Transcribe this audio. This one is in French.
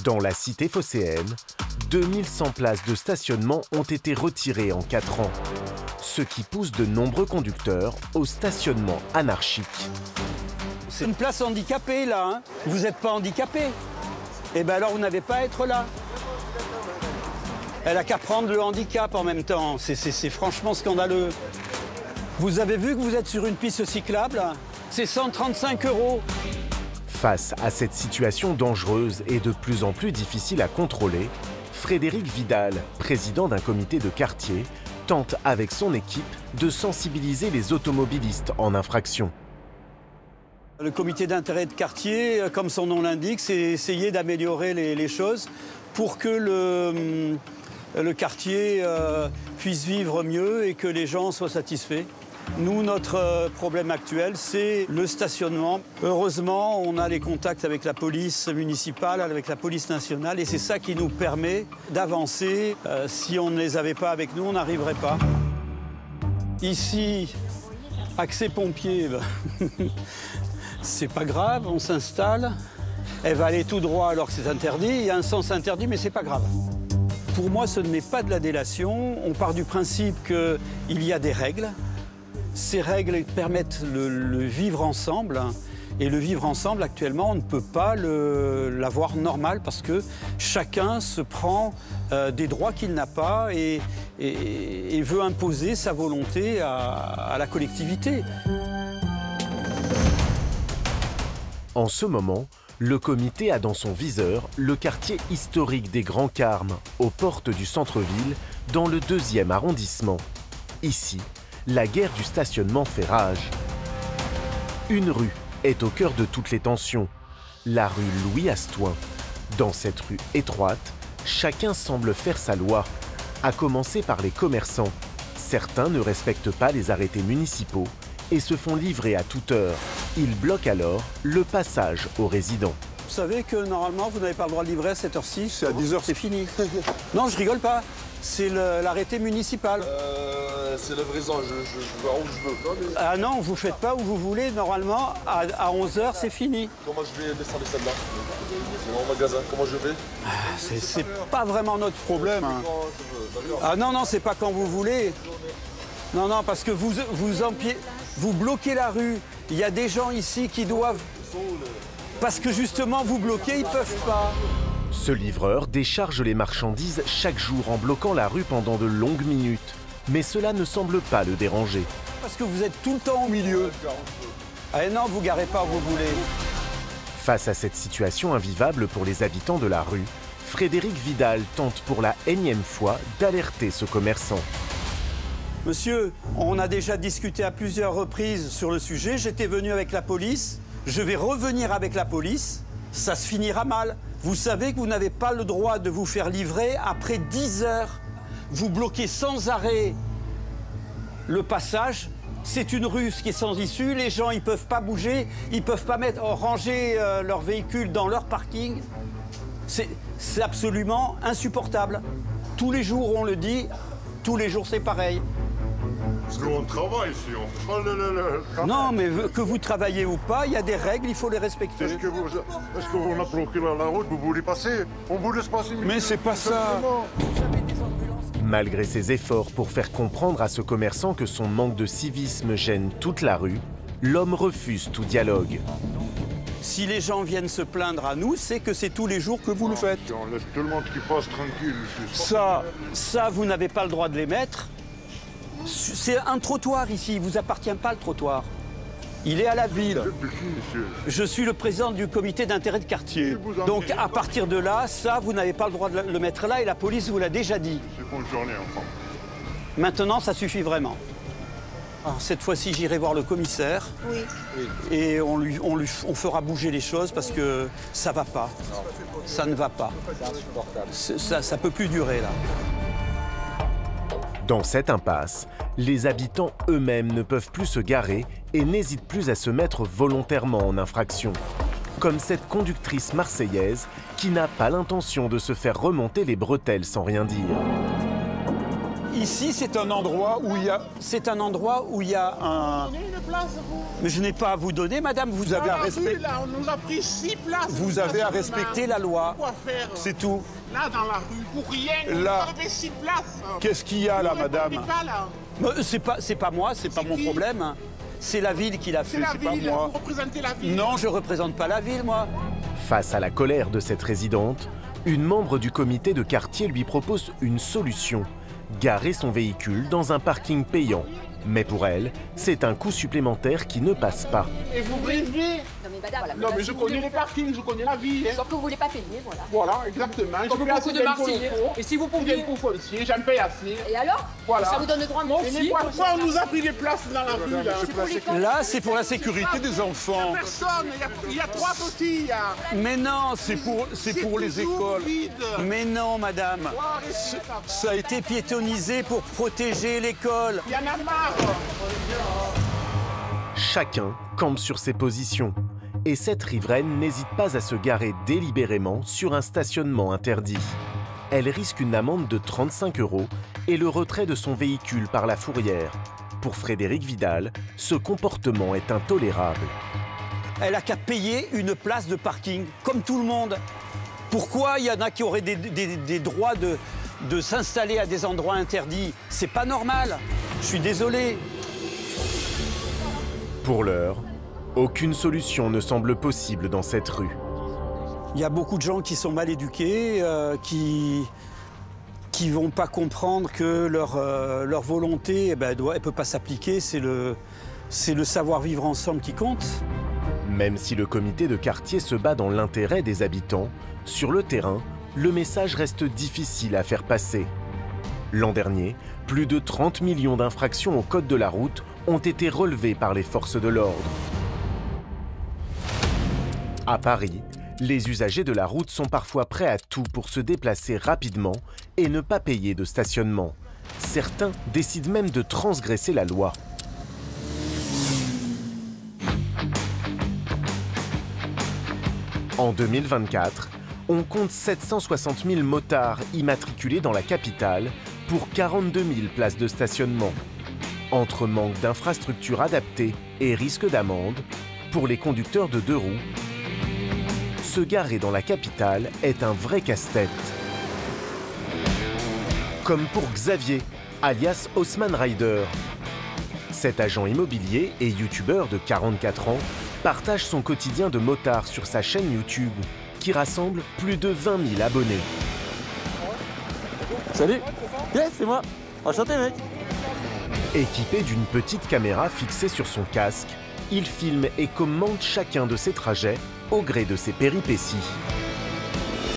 Dans la cité phocéenne, 2100 places de stationnement ont été retirées en 4 ans, ce qui pousse de nombreux conducteurs au stationnement anarchique. C'est une place handicapée, là. Hein. Vous n'êtes pas handicapé. Eh bien alors, vous n'avez pas à être là. Elle n'a qu'à prendre le handicap en même temps. C'est franchement scandaleux. Vous avez vu que vous êtes sur une piste cyclable? C'est 135 €. Face à cette situation dangereuse et de plus en plus difficile à contrôler, Frédéric Vidal, président d'un comité de quartier, tente avec son équipe de sensibiliser les automobilistes en infraction. Le comité d'intérêt de quartier, comme son nom l'indique, c'est essayer d'améliorer les choses pour que le quartier puisse vivre mieux et que les gens soient satisfaits. Nous, notre problème actuel, c'est le stationnement. Heureusement, on a les contacts avec la police municipale, avec la police nationale, et c'est ça qui nous permet d'avancer. Si on ne les avait pas avec nous, on n'arriverait pas. Ici, accès pompier, c'est pas grave, on s'installe. Elle va aller tout droit alors que c'est interdit. Il y a un sens interdit, mais c'est pas grave. Pour moi, ce n'est pas de la délation. On part du principe qu'il y a des règles. Ces règles permettent le vivre ensemble. Et le vivre ensemble, actuellement, on ne peut pas l'avoir normal parce que chacun se prend des droits qu'il n'a pas et veut imposer sa volonté à la collectivité. En ce moment, le comité a dans son viseur le quartier historique des Grands Carmes, aux portes du centre-ville, dans le 2e arrondissement. Ici, la guerre du stationnement fait rage. Une rue est au cœur de toutes les tensions, la rue Louis-Astoin. Dans cette rue étroite, chacun semble faire sa loi, à commencer par les commerçants. Certains ne respectent pas les arrêtés municipaux et se font livrer à toute heure. Ils bloquent alors le passage aux résidents. Vous savez que normalement, vous n'avez pas le droit de livrer à cette heure-ci. C'est à 10 h, c'est fini. Non, je rigole pas. C'est l'arrêté municipal. C'est le présent, je vais où je veux. Ah non, vous faites pas où vous voulez. Normalement, à 11 h, c'est fini. Comment je vais descendre celle-là? C'est mon magasin, comment je vais? C'est pas vraiment notre problème. Hein. Ah non, non, c'est pas quand vous voulez. Non, non, parce que vous bloquez la rue. Il y a des gens ici qui doivent... Parce que justement, vous bloquez, ils peuvent pas. Ce livreur décharge les marchandises chaque jour en bloquant la rue pendant de longues minutes. Mais cela ne semble pas le déranger. Parce que vous êtes tout le temps au milieu. Ah non, vous garez pas où vous voulez. Face à cette situation invivable pour les habitants de la rue, Frédéric Vidal tente pour la énième fois d'alerter ce commerçant. Monsieur, on a déjà discuté à plusieurs reprises sur le sujet. J'étais venu avec la police. Je vais revenir avec la police. Ça se finira mal. Vous savez que vous n'avez pas le droit de vous faire livrer après 10 heures. Vous bloquez sans arrêt le passage. C'est une rue qui est sans issue. Les gens, ils ne peuvent pas bouger. Ils ne peuvent pas ranger leur véhicule dans leur parking. C'est absolument insupportable. Tous les jours, on le dit. Tous les jours, c'est pareil. Parce qu'on travaille ici, Non, mais que vous travaillez ou pas, il y a des règles, il faut les respecter. Est-ce qu'on a bloqué la route, vous voulez passer? On vous laisse passer. Mais c'est pas ça. Malgré ses efforts pour faire comprendre à ce commerçant que son manque de civisme gêne toute la rue, l'homme refuse tout dialogue. Si les gens viennent se plaindre à nous, c'est que c'est tous les jours que vous le faites. On laisse tout le monde qui passe tranquille. Ça, vous n'avez pas le droit de les mettre. C'est un trottoir ici, il ne vous appartient pas le trottoir. Il est à la ville. Je suis le président du comité d'intérêt de quartier. Donc à partir de là, ça, vous n'avez pas le droit de le mettre là et la police vous l'a déjà dit. C'est bonne journée, enfant. Maintenant, ça suffit vraiment. Alors, cette fois-ci, j'irai voir le commissaire. Oui. Et on fera bouger les choses parce que ça ne va pas. Ça ne va pas. Ça ne peut plus durer là. Dans cette impasse, les habitants eux-mêmes ne peuvent plus se garer et n'hésitent plus à se mettre volontairement en infraction. Comme cette conductrice marseillaise qui n'a pas l'intention de se faire remonter les bretelles sans rien dire. Ici, c'est un endroit où il y a... C'est un endroit où il y a un... Donnez une place, vous. Mais je n'ai pas à vous donner, madame. Vous avez Dans à la rue, respecter... là, on nous a pris 6 places. Vous avez à respecter la loi. Quoi faire? C'est tout. Là, dans la rue, pour rien, Là. vous avez 6 places. Qu'est-ce qu'il y a là, Vous madame? répondez pas, là. C'est pas moi, c'est pas mon qui? problème. C'est la ville qui l'a fait, C'est la c'est pas ville, moi. vous représentez la ville. Non, je représente pas la ville, moi. Face à la colère de cette résidente, une membre du comité de quartier lui propose une solution. Garer son véhicule dans un parking payant. Mais pour elle, c'est un coût supplémentaire qui ne passe pas. Et vous brisez. Non mais madame, voilà. Non, mais je connais les parkings, je connais la vie. Hein. Sauf que vous voulez pas payer, voilà. Voilà, exactement. Comme je paye beaucoup assez de d'impôts Marseillais. locaux. Et si vous Je pouviez... viens pour foncier, j'en paye assez. Et alors? Voilà. Ça vous donne le droit, moi Mais aussi. pourquoi on nous a pris des places dans la rue, là? C'est pour les camps. Là, c'est pour la sécurité des enfants. Personne, il y a 3 petits, là. Mais non, c'est pour les toujours écoles. vide. Mais non, madame. Ça a été piétonnisé pour protéger l'école. Il y en a marre. Chacun campe sur ses positions. Et cette riveraine n'hésite pas à se garer délibérément sur un stationnement interdit. Elle risque une amende de 35 € et le retrait de son véhicule par la fourrière. Pour Frédéric Vidal, ce comportement est intolérable. Elle a qu'à payer une place de parking, comme tout le monde. Pourquoi il y en a qui auraient des droits de s'installer à des endroits interdits? C'est pas normal. Je suis désolé. Pour l'heure, aucune solution ne semble possible dans cette rue. Il y a beaucoup de gens qui sont mal éduqués, qui vont pas comprendre que leur volonté, eh ben, elle peut pas s'appliquer. C'est le savoir-vivre ensemble qui compte. Même si le comité de quartier se bat dans l'intérêt des habitants, sur le terrain, le message reste difficile à faire passer. L'an dernier, plus de 30 millions d'infractions au code de la route ont été relevées par les forces de l'ordre. À Paris, les usagers de la route sont parfois prêts à tout pour se déplacer rapidement et ne pas payer de stationnement. Certains décident même de transgresser la loi. En 2024, on compte 760 000 motards immatriculés dans la capitale pour 42 000 places de stationnement. Entre manque d'infrastructures adaptées et risque d'amende, pour les conducteurs de 2 roues, se garer dans la capitale est un vrai casse-tête. Comme pour Xavier, alias Haussmann Rider. Cet agent immobilier et youtubeur de 44 ans partage son quotidien de motard sur sa chaîne YouTube, qui rassemble plus de 20 000 abonnés. Salut. Yes, c'est moi. Enchanté, mec. Équipé d'une petite caméra fixée sur son casque, il filme et commente chacun de ses trajets au gré de ses péripéties.